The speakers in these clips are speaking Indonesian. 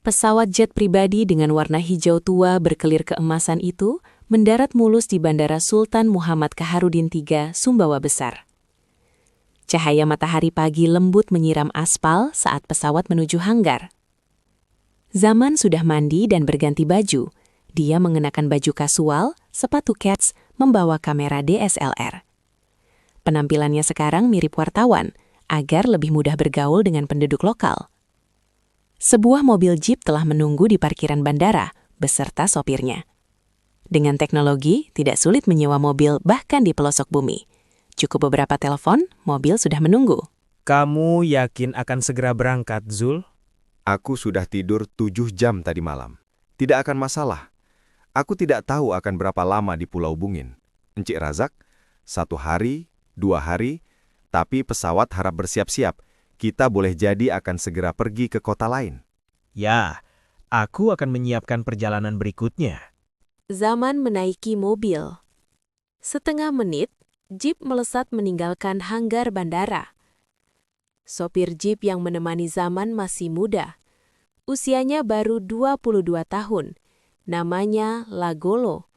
Pesawat jet pribadi dengan warna hijau tua berkelir keemasan itu mendarat mulus di Bandara Sultan Muhammad Kaharudin III, Sumbawa Besar. Cahaya matahari pagi lembut menyiram aspal saat pesawat menuju hanggar. Zaman sudah mandi dan berganti baju. Dia mengenakan baju kasual, sepatu kets, membawa kamera DSLR. Penampilannya sekarang mirip wartawan, agar lebih mudah bergaul dengan penduduk lokal. Sebuah mobil jeep telah menunggu di parkiran bandara, beserta sopirnya. Dengan teknologi, tidak sulit menyewa mobil bahkan di pelosok bumi. Cukup beberapa telepon, mobil sudah menunggu. Kamu yakin akan segera berangkat, Zul? Aku sudah tidur 7 jam tadi malam. Tidak akan masalah. Aku tidak tahu akan berapa lama di Pulau Bungin. Encik Razak, 1 hari, 2 hari, tapi pesawat harap bersiap-siap. Kita boleh jadi akan segera pergi ke kota lain. Ya, aku akan menyiapkan perjalanan berikutnya. Zaman menaiki mobil. Setengah menit, jeep melesat meninggalkan hanggar bandara. Sopir jeep yang menemani Zaman masih muda. Usianya baru 22 tahun. Namanya Lagolo.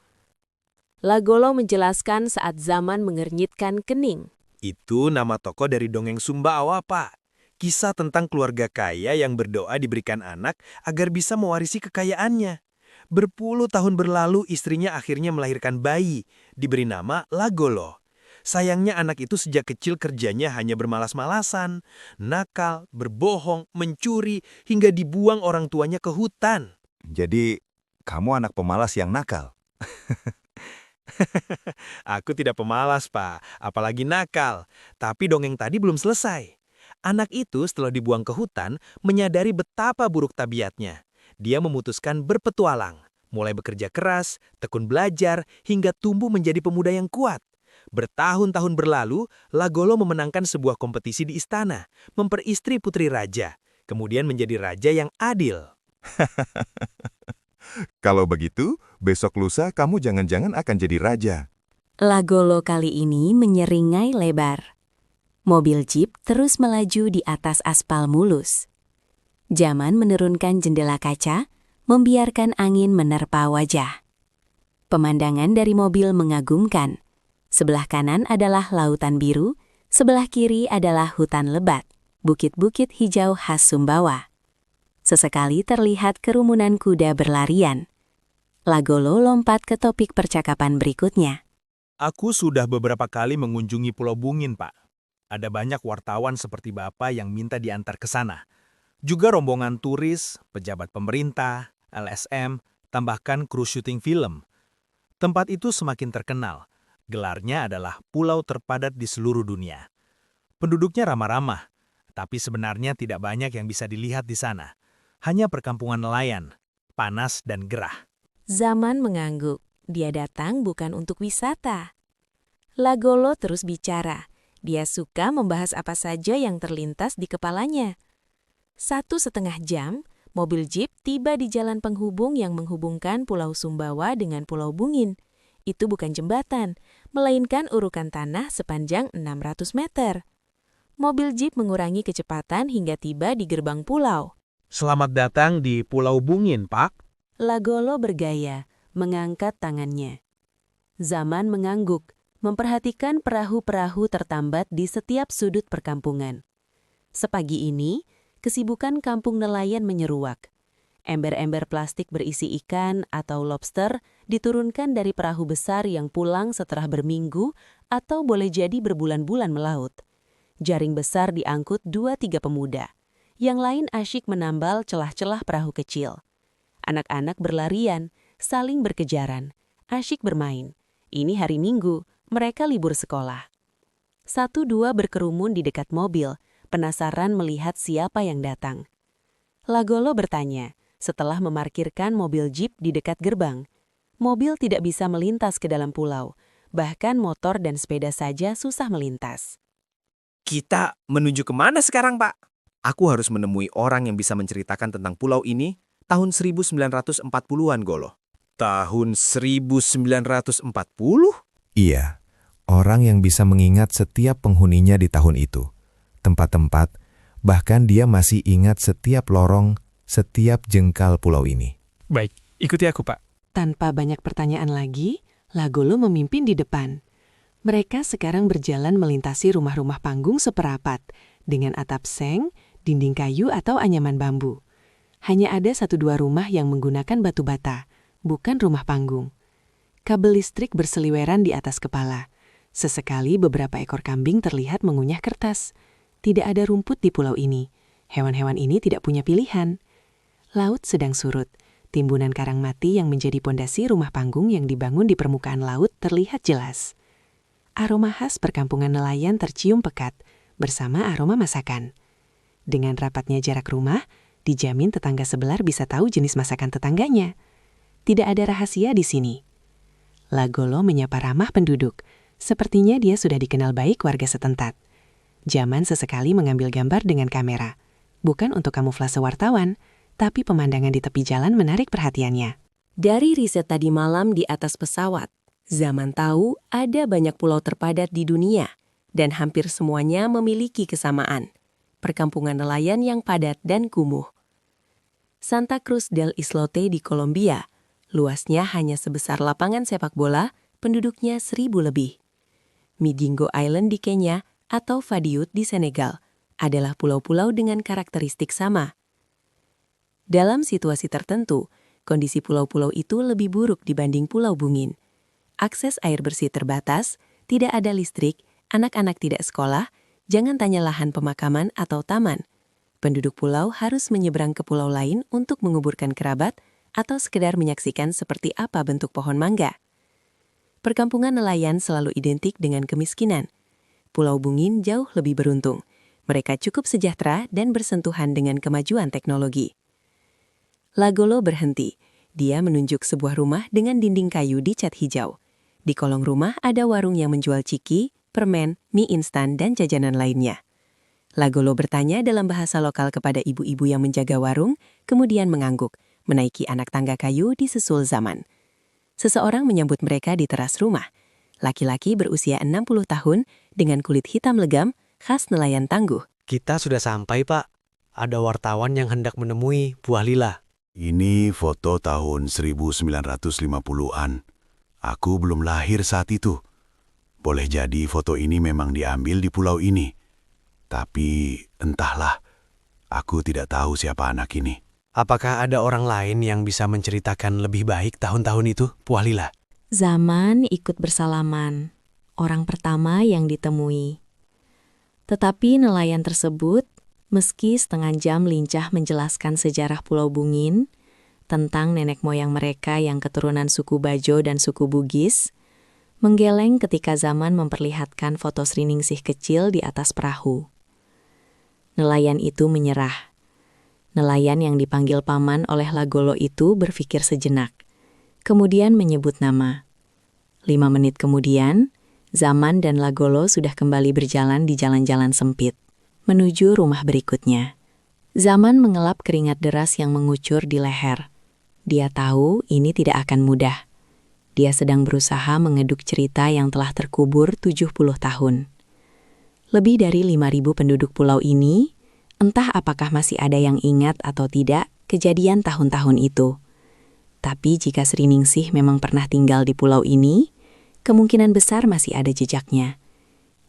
Lagolo menjelaskan saat Zaman mengernyitkan kening. Itu nama tokoh dari dongeng Sumbawa, Pak. Kisah tentang keluarga kaya yang berdoa diberikan anak agar bisa mewarisi kekayaannya. Berpuluh tahun berlalu istrinya akhirnya melahirkan bayi, diberi nama Lagolo. Sayangnya anak itu sejak kecil kerjanya hanya bermalas-malasan, nakal, berbohong, mencuri, hingga dibuang orang tuanya ke hutan. Jadi, kamu anak pemalas yang nakal. Aku tidak pemalas, Pak, apalagi nakal. Tapi dongeng tadi belum selesai. Anak itu setelah dibuang ke hutan, menyadari betapa buruk tabiatnya. Dia memutuskan berpetualang, mulai bekerja keras, tekun belajar, hingga tumbuh menjadi pemuda yang kuat. Bertahun-tahun berlalu, Lagolo memenangkan sebuah kompetisi di istana, memperistri putri raja, kemudian menjadi raja yang adil. Kalau begitu, besok lusa kamu jangan-jangan akan jadi raja. Lagolo kali ini menyeringai lebar. Mobil jeep terus melaju di atas aspal mulus. Zaman menurunkan jendela kaca, membiarkan angin menerpa wajah. Pemandangan dari mobil mengagumkan. Sebelah kanan adalah lautan biru, sebelah kiri adalah hutan lebat, bukit-bukit hijau khas Sumbawa. Sesekali terlihat kerumunan kuda berlarian. Lagolo lompat ke topik percakapan berikutnya. Aku sudah beberapa kali mengunjungi Pulau Bungin, Pak. Ada banyak wartawan seperti Bapak yang minta diantar ke sana. Juga rombongan turis, pejabat pemerintah, LSM, tambahkan kru syuting film. Tempat itu semakin terkenal. Gelarnya adalah pulau terpadat di seluruh dunia. Penduduknya ramah-ramah, tapi sebenarnya tidak banyak yang bisa dilihat di sana. Hanya perkampungan nelayan, panas dan gerah. Zaman mengangguk. Dia datang bukan untuk wisata. Lagolo terus bicara. Dia suka membahas apa saja yang terlintas di kepalanya. 1,5 jam, mobil jeep tiba di jalan penghubung yang menghubungkan Pulau Sumbawa dengan Pulau Bungin. Itu bukan jembatan, melainkan urukan tanah sepanjang 600 meter. Mobil jeep mengurangi kecepatan hingga tiba di gerbang pulau. Selamat datang di Pulau Bungin, Pak. Lagolo bergaya, mengangkat tangannya. Zaman mengangguk, memperhatikan perahu-perahu tertambat di setiap sudut perkampungan. Sepagi ini, kesibukan kampung nelayan menyeruak. Ember-ember plastik berisi ikan atau lobster diturunkan dari perahu besar yang pulang setelah berminggu atau boleh jadi berbulan-bulan melaut. Jaring besar diangkut 2-3 pemuda. Yang lain asyik menambal celah-celah perahu kecil. Anak-anak berlarian, saling berkejaran, asyik bermain. Ini hari Minggu, mereka libur sekolah. 1-2 berkerumun di dekat mobil, penasaran melihat siapa yang datang. Lagolo bertanya, setelah memarkirkan mobil jeep di dekat gerbang. Mobil tidak bisa melintas ke dalam pulau, bahkan motor dan sepeda saja susah melintas. Kita menuju kemana sekarang, Pak? Aku harus menemui orang yang bisa menceritakan tentang pulau ini tahun 1940-an, Golo. Tahun 1940? Iya, orang yang bisa mengingat setiap penghuninya di tahun itu. Tempat-tempat, bahkan dia masih ingat setiap lorong, setiap jengkal pulau ini. Baik, ikuti aku, Pak. Tanpa banyak pertanyaan lagi, Lagolo memimpin di depan. Mereka sekarang berjalan melintasi rumah-rumah panggung seperapat dengan atap seng, dinding kayu atau anyaman bambu. Hanya ada 1-2 rumah yang menggunakan batu bata, bukan rumah panggung. Kabel listrik berseliweran di atas kepala. Sesekali beberapa ekor kambing terlihat mengunyah kertas. Tidak ada rumput di pulau ini. Hewan-hewan ini tidak punya pilihan. Laut sedang surut. Timbunan karang mati yang menjadi pondasi rumah panggung yang dibangun di permukaan laut terlihat jelas. Aroma khas perkampungan nelayan tercium pekat bersama aroma masakan. Dengan rapatnya jarak rumah, dijamin tetangga sebelah bisa tahu jenis masakan tetangganya. Tidak ada rahasia di sini. Lagolo menyapa ramah penduduk. Sepertinya dia sudah dikenal baik warga setempat. Zaman sesekali mengambil gambar dengan kamera. Bukan untuk kamuflase wartawan, tapi pemandangan di tepi jalan menarik perhatiannya. Dari riset tadi malam di atas pesawat, Zaman tahu ada banyak pulau terpadat di dunia, dan hampir semuanya memiliki kesamaan. Perkampungan nelayan yang padat dan kumuh. Santa Cruz del Islote di Kolombia, luasnya hanya sebesar lapangan sepak bola, penduduknya 1.000 lebih. Midingo Island di Kenya atau Fadiouth di Senegal adalah pulau-pulau dengan karakteristik sama. Dalam situasi tertentu, kondisi pulau-pulau itu lebih buruk dibanding Pulau Bungin. Akses air bersih terbatas, tidak ada listrik, anak-anak tidak sekolah, jangan tanya lahan pemakaman atau taman. Penduduk pulau harus menyeberang ke pulau lain untuk menguburkan kerabat atau sekedar menyaksikan seperti apa bentuk pohon mangga. Perkampungan nelayan selalu identik dengan kemiskinan. Pulau Bungin jauh lebih beruntung. Mereka cukup sejahtera dan bersentuhan dengan kemajuan teknologi. Lagolo berhenti. Dia menunjuk sebuah rumah dengan dinding kayu dicat hijau. Di kolong rumah ada warung yang menjual ciki, permen, mie instan, dan jajanan lainnya. Lagolo bertanya dalam bahasa lokal kepada ibu-ibu yang menjaga warung, kemudian mengangguk, menaiki anak tangga kayu di susul Zaman. Seseorang menyambut mereka di teras rumah. Laki-laki berusia 60 tahun dengan kulit hitam legam, khas nelayan tangguh. Kita sudah sampai, Pak. Ada wartawan yang hendak menemui Bu Lila. Ini foto tahun 1950-an. Aku belum lahir saat itu. Boleh jadi foto ini memang diambil di pulau ini. Tapi entahlah, aku tidak tahu siapa anak ini. Apakah ada orang lain yang bisa menceritakan lebih baik tahun-tahun itu, Bu Lila? Zaman ikut bersalaman, orang pertama yang ditemui. Tetapi nelayan tersebut, meski setengah jam lincah menjelaskan sejarah Pulau Bungin, tentang nenek moyang mereka yang keturunan suku Bajo dan suku Bugis, menggeleng ketika Zaman memperlihatkan foto Sriningsih kecil di atas perahu. Nelayan itu menyerah. Nelayan yang dipanggil paman oleh Lagolo itu berpikir sejenak, kemudian menyebut nama. 5 menit kemudian, Zaman dan Lagolo sudah kembali berjalan di jalan-jalan sempit, menuju rumah berikutnya. Zaman mengelap keringat deras yang mengucur di leher. Dia tahu ini tidak akan mudah. Dia sedang berusaha mengeduk cerita yang telah terkubur 70 tahun. Lebih dari 5.000 penduduk pulau ini, entah apakah masih ada yang ingat atau tidak kejadian tahun-tahun itu. Tapi jika Sriningsih memang pernah tinggal di pulau ini, kemungkinan besar masih ada jejaknya.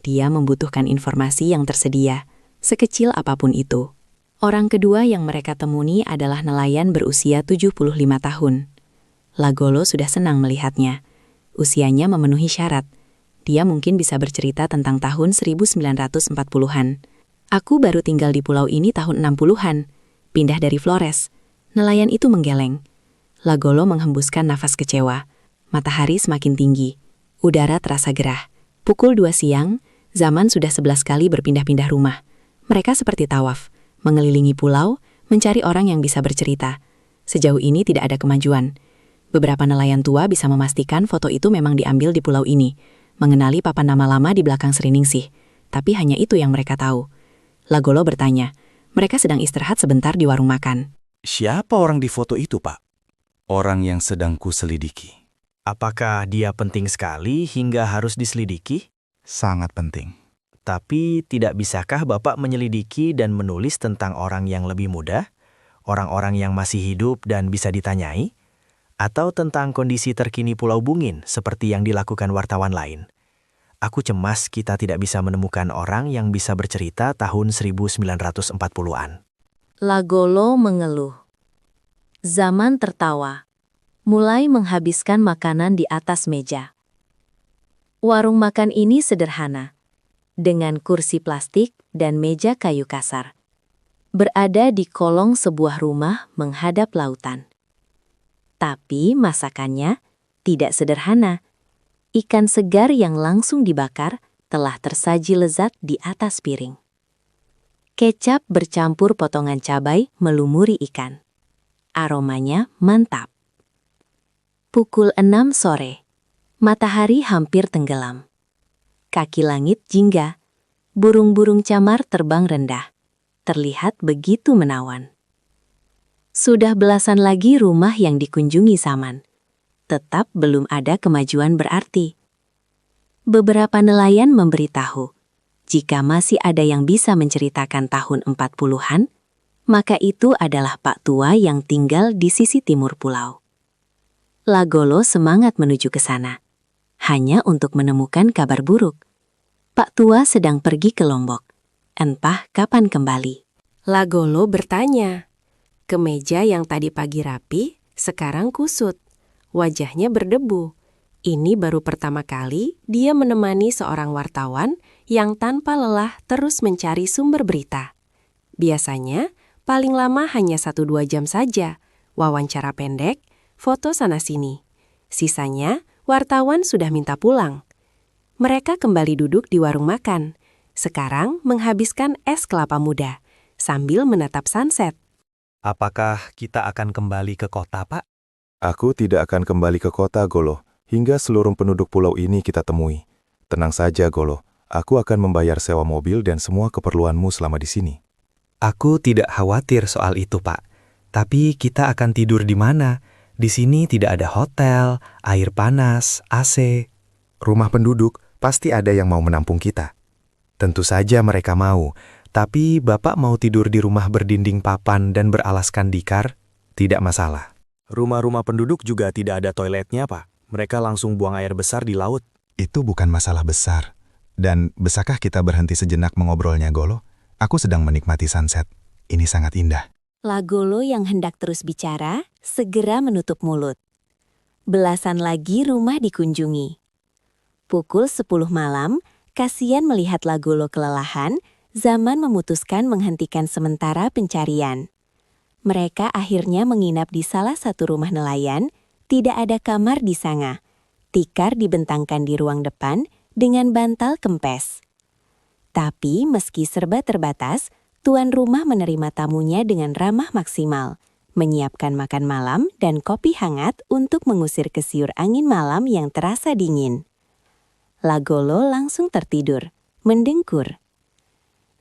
Dia membutuhkan informasi yang tersedia, sekecil apapun itu. Orang kedua yang mereka temui adalah nelayan berusia 75 tahun. Lagolo sudah senang melihatnya. Usianya memenuhi syarat. Dia mungkin bisa bercerita tentang tahun 1940-an. Aku baru tinggal di pulau ini tahun 60-an. Pindah dari Flores. Nelayan itu menggeleng. Lagolo menghembuskan nafas kecewa. Matahari semakin tinggi. Udara terasa gerah. Pukul 2 siang, Zaman sudah 11 kali berpindah-pindah rumah. Mereka seperti tawaf, mengelilingi pulau, mencari orang yang bisa bercerita. Sejauh ini tidak ada kemajuan. Beberapa nelayan tua bisa memastikan foto itu memang diambil di pulau ini, mengenali papan nama lama di belakang Sriningsih. Tapi hanya itu yang mereka tahu. Lagolo bertanya, mereka sedang istirahat sebentar di warung makan. Siapa orang di foto itu, Pak? Orang yang sedang kuselidiki. Apakah dia penting sekali hingga harus diselidiki? Sangat penting. Tapi tidak bisakah Bapak menyelidiki dan menulis tentang orang yang lebih muda? orang-orang yang masih hidup dan bisa ditanyai? Atau tentang kondisi terkini Pulau Bungin seperti yang dilakukan wartawan lain? Aku cemas kita tidak bisa menemukan orang yang bisa bercerita tahun 1940-an. Lagolo mengeluh. Zaman tertawa. Mulai menghabiskan makanan di atas meja. Warung makan ini sederhana, dengan kursi plastik dan meja kayu kasar. Berada di kolong sebuah rumah menghadap lautan. Tapi masakannya tidak sederhana. Ikan segar yang langsung dibakar telah tersaji lezat di atas piring. Kecap bercampur potongan cabai melumuri ikan. Aromanya mantap. Pukul 6 sore. Matahari hampir tenggelam. Kaki langit jingga. Burung-burung camar terbang rendah. Terlihat begitu menawan. Sudah belasan lagi rumah yang dikunjungi Saman. Tetap belum ada kemajuan berarti. Beberapa nelayan memberitahu, jika masih ada yang bisa menceritakan tahun 40-an, maka itu adalah Pak Tua yang tinggal di sisi timur pulau. Lagolo semangat menuju ke sana, hanya untuk menemukan kabar buruk. Pak Tua sedang pergi ke Lombok, entah kapan kembali. Lagolo bertanya. Kemeja yang tadi pagi rapi, sekarang kusut. Wajahnya berdebu. Ini baru pertama kali dia menemani seorang wartawan yang tanpa lelah terus mencari sumber berita. Biasanya, paling lama hanya 1-2 jam saja. Wawancara pendek, foto sana-sini. Sisanya, wartawan sudah minta pulang. Mereka kembali duduk di warung makan. Sekarang menghabiskan es kelapa muda, sambil menatap sunset. Apakah kita akan kembali ke kota, Pak? Aku tidak akan kembali ke kota, Golo, hingga seluruh penduduk pulau ini kita temui. Tenang saja, Golo. Aku akan membayar sewa mobil dan semua keperluanmu selama di sini. Aku tidak khawatir soal itu, Pak. Tapi kita akan tidur di mana? Di sini tidak ada hotel, air panas, AC. Rumah penduduk pasti ada yang mau menampung kita. Tentu saja mereka mau. Tapi Bapak mau tidur di rumah berdinding papan dan beralaskan tikar? Tidak masalah. Rumah-rumah penduduk juga tidak ada toiletnya, Pak. Mereka langsung buang air besar di laut. Itu bukan masalah besar. Dan bisakah kita berhenti sejenak mengobrolnya, Golo? Aku sedang menikmati sunset. Ini sangat indah. Lagolo yang hendak terus bicara, segera menutup mulut. Belasan lagi rumah dikunjungi. Pukul 10 malam, kasihan melihat Lagolo kelelahan, Zaman memutuskan menghentikan sementara pencarian. Mereka akhirnya menginap di salah satu rumah nelayan, tidak ada kamar di sana. Tikar dibentangkan di ruang depan dengan bantal kempes. Tapi meski serba terbatas, tuan rumah menerima tamunya dengan ramah maksimal, menyiapkan makan malam dan kopi hangat untuk mengusir kesiur angin malam yang terasa dingin. Lagolo langsung tertidur, mendengkur.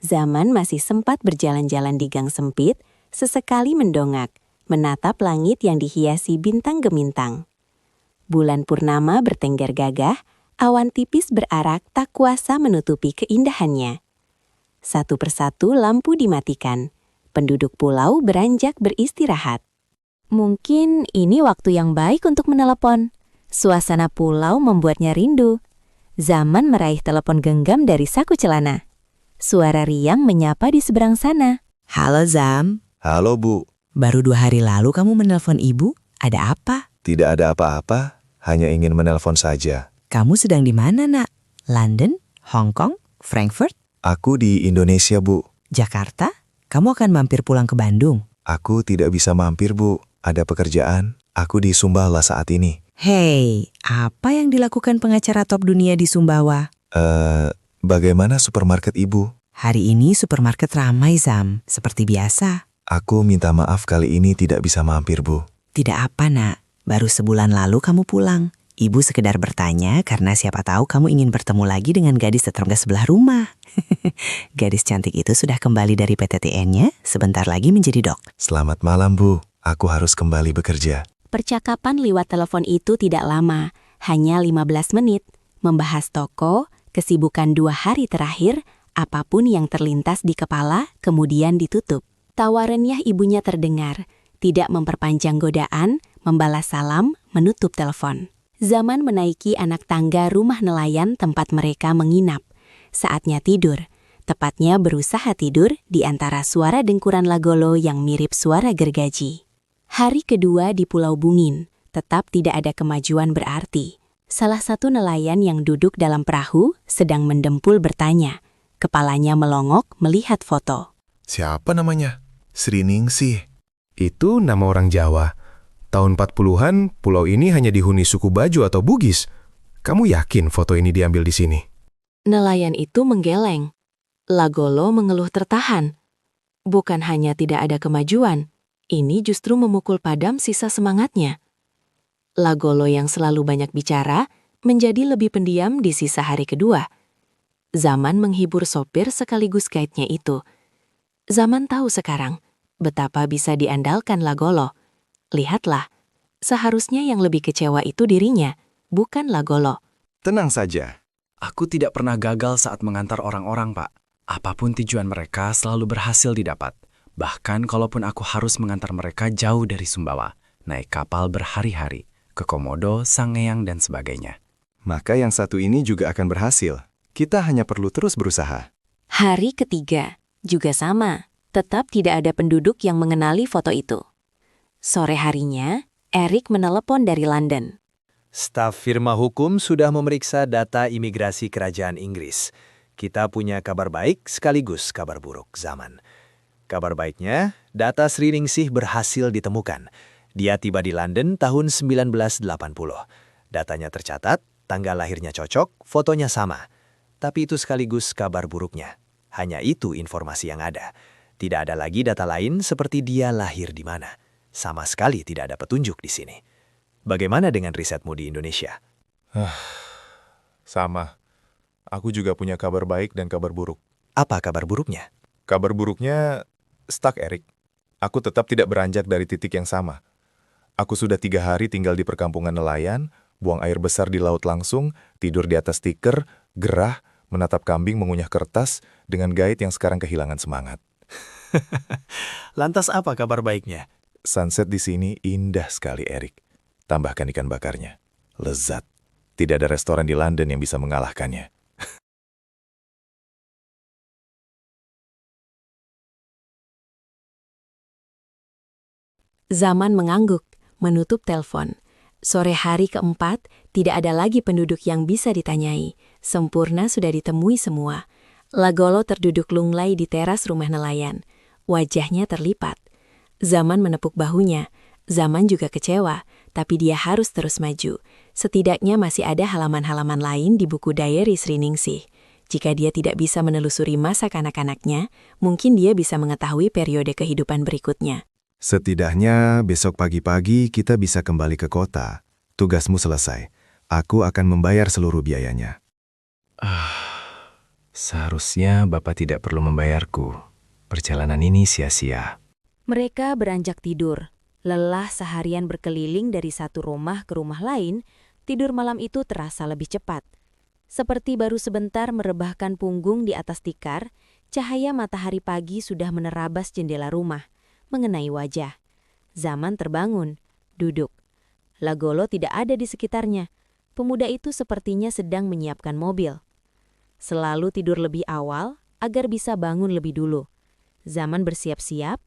Zaman masih sempat berjalan-jalan di gang sempit, sesekali mendongak, menatap langit yang dihiasi bintang gemintang. Bulan purnama bertengger gagah, awan tipis berarak tak kuasa menutupi keindahannya. Satu persatu lampu dimatikan, penduduk pulau beranjak beristirahat. Mungkin ini waktu yang baik untuk menelepon. Suasana pulau membuatnya rindu. Zaman meraih telepon genggam dari saku celana. Suara riang menyapa di seberang sana. Halo Zam. Halo Bu. Baru 2 hari lalu kamu menelpon ibu. Ada apa? Tidak ada apa-apa, hanya ingin menelpon saja. Kamu sedang di mana, Nak? London? Hong Kong? Frankfurt? Aku di Indonesia, Bu. Jakarta? Kamu akan mampir pulang ke Bandung? Aku tidak bisa mampir, Bu. Ada pekerjaan. Aku di Sumbawa saat ini. Hei, apa yang dilakukan pengacara top dunia di Sumbawa? Bagaimana supermarket Ibu? Hari ini supermarket ramai, Zam. Seperti biasa. Aku minta maaf kali ini tidak bisa mampir, Bu. Tidak apa, Nak. Baru sebulan lalu kamu pulang. Ibu sekedar bertanya karena siapa tahu kamu ingin bertemu lagi dengan gadis tetangga sebelah rumah. Gadis cantik itu sudah kembali dari PTTN-nya, sebentar lagi menjadi dok. Selamat malam, Bu. Aku harus kembali bekerja. Percakapan lewat telepon itu tidak lama, hanya 15 menit. Membahas toko, kesibukan 2 hari terakhir, apapun yang terlintas di kepala kemudian ditutup. Tawarannya ibunya terdengar, tidak memperpanjang godaan, membalas salam, menutup telepon. Zaman menaiki anak tangga rumah nelayan tempat mereka menginap. Saatnya tidur, tepatnya berusaha tidur di antara suara dengkuran Lagolo yang mirip suara gergaji. Hari kedua di Pulau Bungin, tetap tidak ada kemajuan berarti. Salah satu nelayan yang duduk dalam perahu sedang mendempul bertanya. Kepalanya melongok melihat foto. Siapa namanya? Sriningsih. Itu nama orang Jawa. Tahun 40-an, pulau ini hanya dihuni suku Bajo atau Bugis. Kamu yakin foto ini diambil di sini? Nelayan itu menggeleng. Lagolo mengeluh tertahan. Bukan hanya tidak ada kemajuan, ini justru memukul padam sisa semangatnya. Lagolo yang selalu banyak bicara menjadi lebih pendiam di sisa hari kedua. Zaman menghibur sopir sekaligus guide-nya itu. Zaman tahu sekarang betapa bisa diandalkan Lagolo. Lihatlah, seharusnya yang lebih kecewa itu dirinya, bukan Lagolo. Tenang saja. Aku tidak pernah gagal saat mengantar orang-orang, Pak. Apapun tujuan mereka selalu berhasil didapat. Bahkan kalaupun aku harus mengantar mereka jauh dari Sumbawa, naik kapal berhari-hari, ke Komodo, Sangiang, dan sebagainya. Maka yang satu ini juga akan berhasil. Kita hanya perlu terus berusaha. Hari ketiga, juga sama. Tetap tidak ada penduduk yang mengenali foto itu. Sore harinya, Erik menelepon dari London. Staf firma hukum sudah memeriksa data imigrasi kerajaan Inggris. Kita punya kabar baik sekaligus kabar buruk, Zaman. Kabar baiknya, data Sriningsih berhasil ditemukan. Dia tiba di London tahun 1980. Datanya tercatat, tanggal lahirnya cocok, fotonya sama. Tapi itu sekaligus kabar buruknya. Hanya itu informasi yang ada. Tidak ada lagi data lain seperti dia lahir di mana. Sama sekali tidak ada petunjuk di sini. Bagaimana dengan risetmu di Indonesia? Sama. Aku juga punya kabar baik dan kabar buruk. Apa kabar buruknya? Kabar buruknya, stuck Erik. Aku tetap tidak beranjak dari titik yang sama. Aku sudah 3 hari tinggal di perkampungan nelayan, buang air besar di laut langsung, tidur di atas tikar, gerah, menatap kambing mengunyah kertas, dengan guide yang sekarang kehilangan semangat. Lantas apa kabar baiknya? Sunset di sini indah sekali, Erik. Tambahkan ikan bakarnya. Lezat. Tidak ada restoran di London yang bisa mengalahkannya. Zaman mengangguk, menutup telepon. Sore hari keempat, tidak ada lagi penduduk yang bisa ditanyai. Sempurna sudah ditemui semua. Lagolo terduduk lunglai di teras rumah nelayan. Wajahnya terlipat. Zaman menepuk bahunya. Zaman juga kecewa, tapi dia harus terus maju. Setidaknya masih ada halaman-halaman lain di buku diary Sriningsih. Jika dia tidak bisa menelusuri masa kanak-kanaknya, mungkin dia bisa mengetahui periode kehidupan berikutnya. Setidaknya besok pagi-pagi kita bisa kembali ke kota. Tugasmu selesai. Aku akan membayar seluruh biayanya. Seharusnya Bapak tidak perlu membayarku. Perjalanan ini sia-sia. Mereka beranjak tidur. Lelah seharian berkeliling dari satu rumah ke rumah lain, tidur malam itu terasa lebih cepat. Seperti baru sebentar merebahkan punggung di atas tikar, cahaya matahari pagi sudah menerabas jendela rumah, mengenai wajah. Zaman terbangun, duduk. Lagolo tidak ada di sekitarnya. Pemuda itu sepertinya sedang menyiapkan mobil. Selalu tidur lebih awal agar bisa bangun lebih dulu. Zaman bersiap-siap,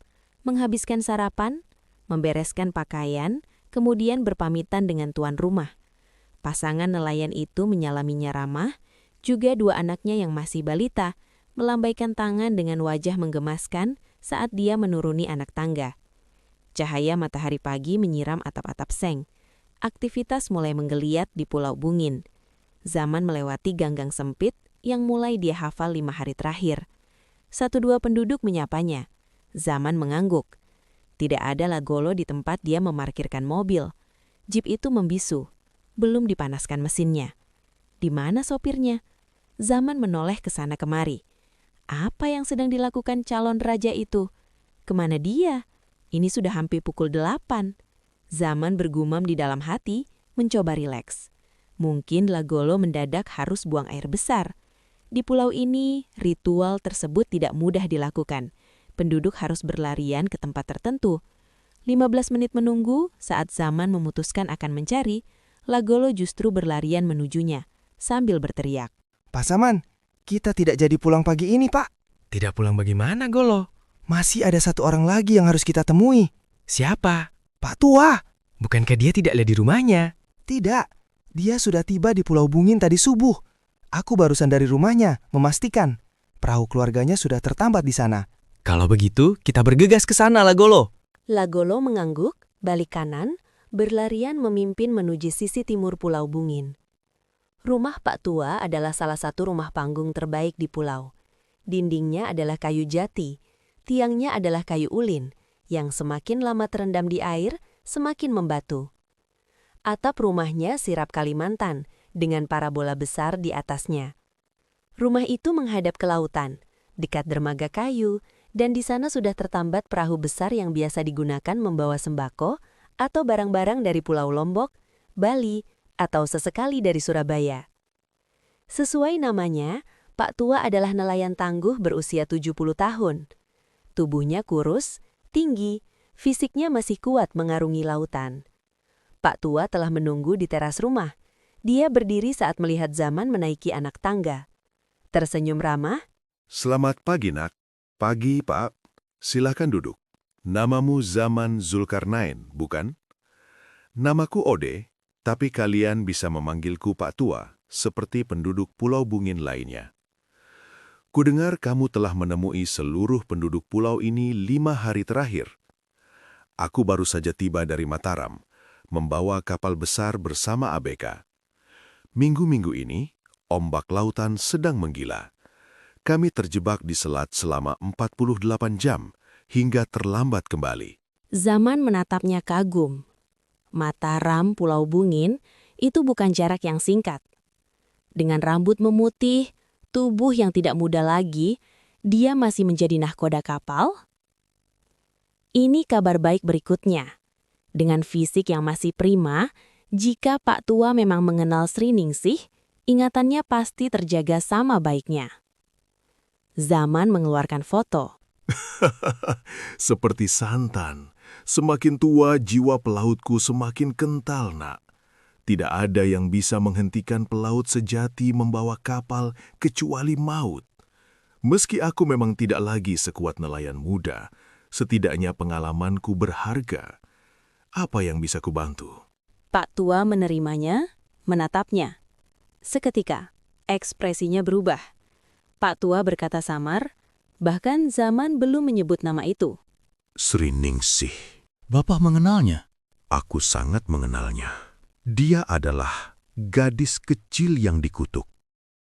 menghabiskan sarapan, membereskan pakaian, kemudian berpamitan dengan tuan rumah. Pasangan nelayan itu menyalaminya ramah, juga 2 anaknya yang masih balita, melambaikan tangan dengan wajah menggemaskan saat dia menuruni anak tangga. Cahaya matahari pagi menyiram atap-atap seng. Aktivitas mulai menggeliat di Pulau Bungin. Zaman melewati ganggang sempit yang mulai dia hafal 5 hari terakhir. 1-2 penduduk menyapanya. Zaman mengangguk. Tidak ada Lagolo di tempat dia memarkirkan mobil. Jeep itu membisu. Belum dipanaskan mesinnya. Di mana sopirnya? Zaman menoleh ke sana kemari. Apa yang sedang dilakukan calon raja itu? Kemana dia? Ini sudah hampir pukul 8. Zaman bergumam di dalam hati, mencoba rileks. Mungkin Lagolo mendadak harus buang air besar. Di pulau ini, ritual tersebut tidak mudah dilakukan. Penduduk harus berlarian ke tempat tertentu. 15 menit menunggu, saat Zaman memutuskan akan mencari, Lagolo justru berlarian menujunya, sambil berteriak. Pak Zaman, kita tidak jadi pulang pagi ini, Pak. Tidak pulang bagaimana, Golo? Masih ada satu orang lagi yang harus kita temui. Siapa? Pak Tua. Bukankah dia tidak ada di rumahnya? Tidak, dia sudah tiba di Pulau Bungin tadi subuh. Aku barusan dari rumahnya, memastikan perahu keluarganya sudah tertambat di sana. Kalau begitu, kita bergegas ke sana, Lagolo. Lagolo mengangguk, balik kanan, berlarian memimpin menuju sisi timur Pulau Bungin. Rumah Pak Tua adalah salah satu rumah panggung terbaik di pulau. Dindingnya adalah kayu jati, tiangnya adalah kayu ulin, yang semakin lama terendam di air, semakin membatu. Atap rumahnya sirap Kalimantan, dengan parabola besar di atasnya. Rumah itu menghadap ke lautan, dekat dermaga kayu, dan di sana sudah tertambat perahu besar yang biasa digunakan membawa sembako atau barang-barang dari Pulau Lombok, Bali, atau sesekali dari Surabaya. Sesuai namanya, Pak Tua adalah nelayan tangguh berusia 70 tahun. Tubuhnya kurus, tinggi, fisiknya masih kuat mengarungi lautan. Pak Tua telah menunggu di teras rumah. Dia berdiri saat melihat Zaman menaiki anak tangga. Tersenyum ramah. Selamat pagi, Nak. Pagi, Pak. Silakan duduk. Namamu Zaman Zulkarnain, bukan? Namaku Ode, tapi kalian bisa memanggilku Pak Tua, seperti penduduk Pulau Bungin lainnya. Kudengar kamu telah menemui seluruh penduduk pulau ini 5 hari terakhir. Aku baru saja tiba dari Mataram, membawa kapal besar bersama ABK. Minggu-minggu ini, ombak lautan sedang menggila. Kami terjebak di selat selama 48 jam, hingga terlambat kembali. Zaman menatapnya kagum. Mataram, Pulau Bungin, itu bukan jarak yang singkat. Dengan rambut memutih, tubuh yang tidak muda lagi, dia masih menjadi nahkoda kapal? Ini kabar baik berikutnya. Dengan fisik yang masih prima, jika Pak Tua memang mengenal Sri Ningsih, ingatannya pasti terjaga sama baiknya. Zaman mengeluarkan foto. Seperti santan, semakin tua jiwa pelautku semakin kental, Nak. Tidak ada yang bisa menghentikan pelaut sejati membawa kapal kecuali maut. Meski aku memang tidak lagi sekuat nelayan muda, setidaknya pengalamanku berharga. Apa yang bisa kubantu? Pak Tua menerimanya, menatapnya. Seketika, ekspresinya berubah. Pak Tua berkata samar, bahkan Zaman belum menyebut nama itu. Sri Ningsih. Bapak mengenalnya? Aku sangat mengenalnya. Dia adalah gadis kecil yang dikutuk.